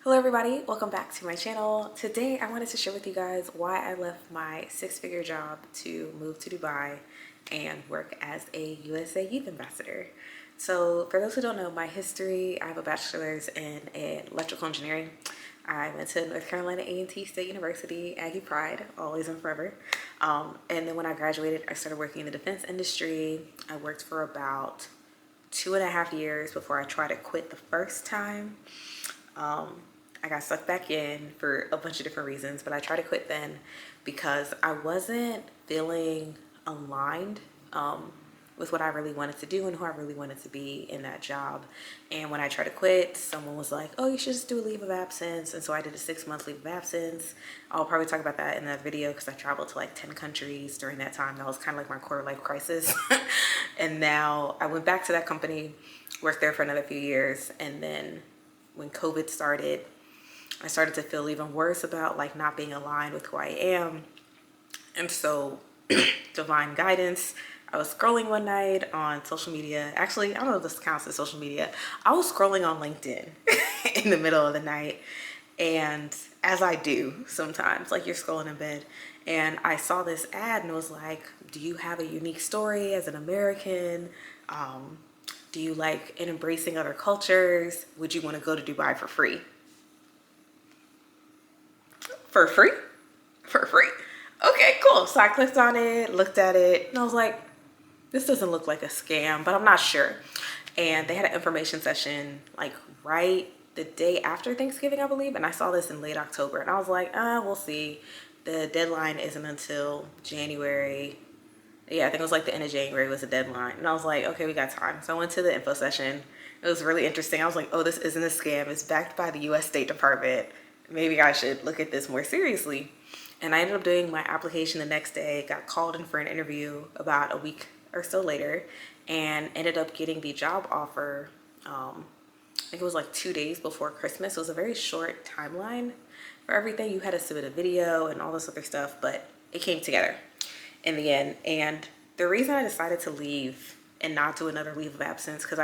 Hello everybody, welcome back to my channel. Today I wanted to share with you guys why I left my six-figure job to move to Dubai and work as a USA Youth Ambassador. So for those who don't know my history, I have a bachelor's in electrical engineering. I went to North Carolina A&T State University, Aggie Pride, always and forever. And then when I graduated, I started working in the defense industry. I worked for about 2.5 years before I tried to quit the first time. I got sucked back in for a bunch of different reasons, but I tried to quit then because I wasn't feeling aligned with what I really wanted to do and who I really wanted to be in that job. And when I tried to quit, someone was like, oh, you should just do a leave of absence. And so I did a 6-month leave of absence. I'll probably talk about that in that video because I traveled to like 10 countries during that time. That was kind of like my quarter life crisis. And now I went back to that company, worked there for another few years. And then when COVID started, I started to feel even worse about like not being aligned with who I am. And so divine guidance, I was scrolling one night on social media. Actually, I don't know if this counts as social media. I was scrolling on LinkedIn in the middle of the night. And as I do sometimes, like you're scrolling in bed, and I saw this ad and it was like, do you have a unique story as an American? Do you like in embracing other cultures? Would you want to go to Dubai for free? For free? For free. Okay, cool. So I clicked on it, looked at it, and I was like, this doesn't look like a scam, but I'm not sure. And they had an information session like right the day after Thanksgiving, I believe. And I saw this in late October. And I was like, we'll see. The deadline isn't until January. Yeah, I think it was like the end of January was the deadline. And I was like, okay, we got time. So I went to the info session. It was really interesting. I was like, oh, this isn't a scam. It's backed by the US State Department. Maybe I should look at this more seriously. And I ended up doing my application the next day, got called in for an interview about a week or so later, and ended up getting the job offer. I think it was like 2 days before Christmas. It was a very short timeline for everything. You had to submit a video and all this other stuff, but it came together in the end. And the reason I decided to leave and not do another leave of absence, because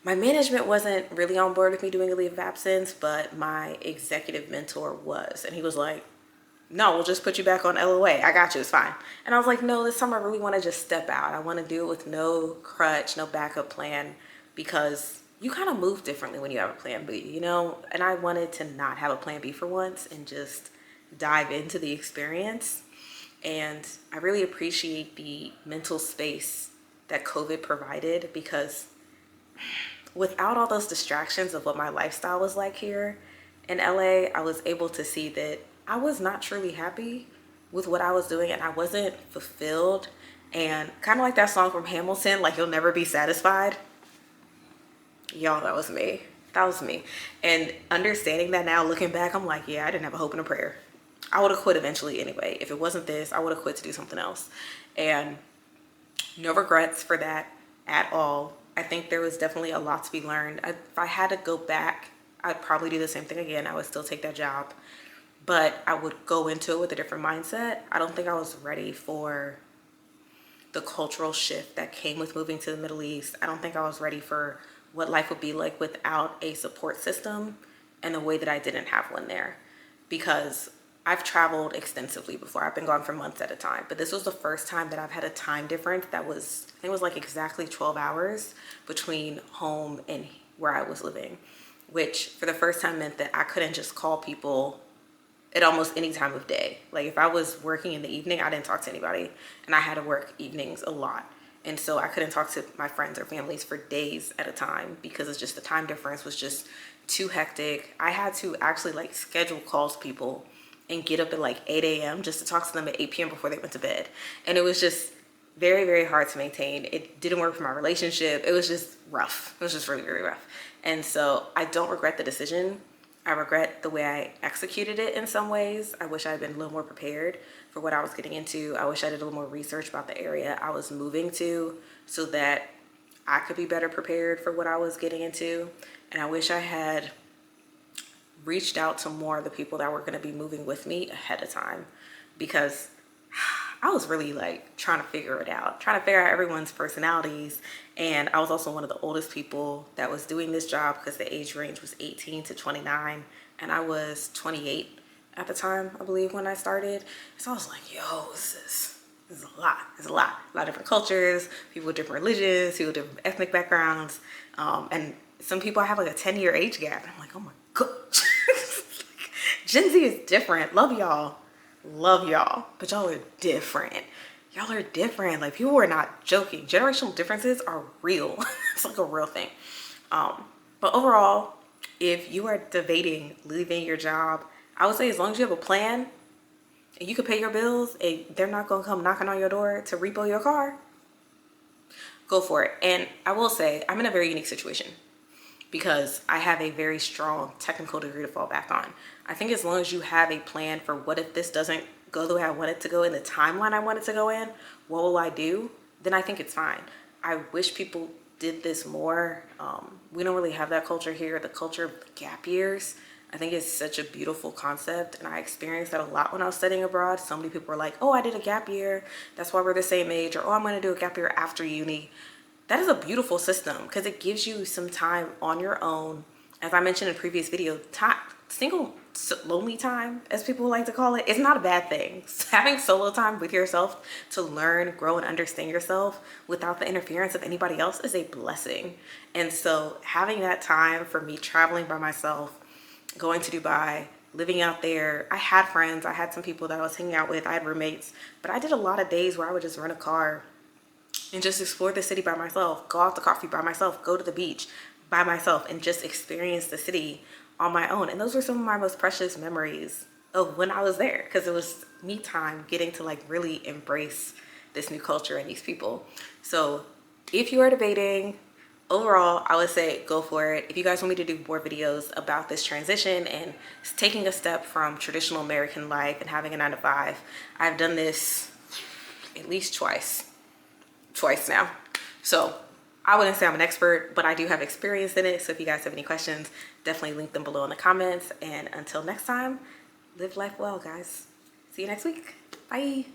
my management wasn't really on board with me doing a leave of absence, but my executive mentor was. And he was like, no, we'll just put you back on LOA. I got you, it's fine. And I was like, no, this time I really want to just step out. I want to do it with no crutch, no backup plan, because you kind of move differently when you have a plan B, you know? And I wanted to not have a plan B for once and just dive into the experience. And I really appreciate the mental space that COVID provided, because without all those distractions of what my lifestyle was like here in LA, I was able to see that I was not truly happy with what I was doing and I wasn't fulfilled. And kind of like that song from Hamilton, like you'll never be satisfied. Y'all, that was me. That was me. And understanding that now, looking back, I'm like, yeah, I didn't have a hope and a prayer. I would have quit eventually anyway. If it wasn't this, I would have quit to do something else. And no regrets for that at all. I think there was definitely a lot to be learned. If I had to go back, I'd probably do the same thing again. I would still take that job, but I would go into it with a different mindset. I don't think I was ready for the cultural shift that came with moving to the Middle East. I don't think I was ready for what life would be like without a support system and the way that I didn't have one there, because I've traveled extensively before. I've been gone for months at a time, but this was the first time that I've had a time difference that was, I think it was like exactly 12 hours between home and where I was living, which for the first time meant that I couldn't just call people at almost any time of day. Like if I was working in the evening, I didn't talk to anybody, and I had to work evenings a lot. And so I couldn't talk to my friends or families for days at a time because it's just the time difference was just too hectic. I had to actually like schedule calls to people and get up at like 8 a.m. just to talk to them at 8 p.m. before they went to bed. And it was just very, very hard to maintain. It didn't work for my relationship. It was just rough. It was just really, really rough. And so I don't regret the decision. I regret the way I executed it in some ways. I wish I had been a little more prepared for what I was getting into. I wish I did a little more research about the area I was moving to so that I could be better prepared for what I was getting into. And I wish I had reached out to more of the people that were going to be moving with me ahead of time, because I was really like trying to figure it out, trying to figure out everyone's personalities. And I was also one of the oldest people that was doing this job because the age range was 18 to 29. And I was 28 at the time, I believe, when I started. So I was like, yo, this is a lot. It's a lot of different cultures, people with different religions, people with different ethnic backgrounds. And some people I have like a 10-year age gap. And I'm like, oh my God. Gen Z is different. Love y'all, but y'all are different. Y'all are different. Like, people are not joking. Generational differences are real. It's like a real thing. But overall, if you are debating leaving your job, I would say as long as you have a plan and you can pay your bills and they're not gonna come knocking on your door to repo your car, go for it. And I will say I'm in a very unique situation because I have a very strong technical degree to fall back on. I think as long as you have a plan for what if this doesn't go the way I want it to go in the timeline I want it to go in, what will I do? Then I think it's fine. I wish people did this more. We don't really have that culture here, the culture of gap years. I think it's such a beautiful concept, and I experienced that a lot when I was studying abroad. So many people were like, oh, I did a gap year, that's why we're the same age, or oh, I'm gonna do a gap year after uni. That is a beautiful system because it gives you some time on your own. As I mentioned in a previous video, single lonely time, as people like to call it, is not a bad thing. Having solo time with yourself to learn, grow, and understand yourself without the interference of anybody else is a blessing. And so having that time for me traveling by myself, going to Dubai, living out there, I had friends, I had some people that I was hanging out with, I had roommates, but I did a lot of days where I would just rent a car and just explore the city by myself, go out to coffee by myself, go to the beach by myself, and just experience the city on my own. And those were some of my most precious memories of when I was there, because it was me time getting to like really embrace this new culture and these people. So if you are debating, overall, I would say go for it. If you guys want me to do more videos about this transition and taking a step from traditional American life and having a 9-to-5, I've done this at least twice now. So I wouldn't say I'm an expert, but I do have experience in it. So if you guys have any questions, definitely link them below in the comments. And until next time, live life well, guys. See you next week. Bye.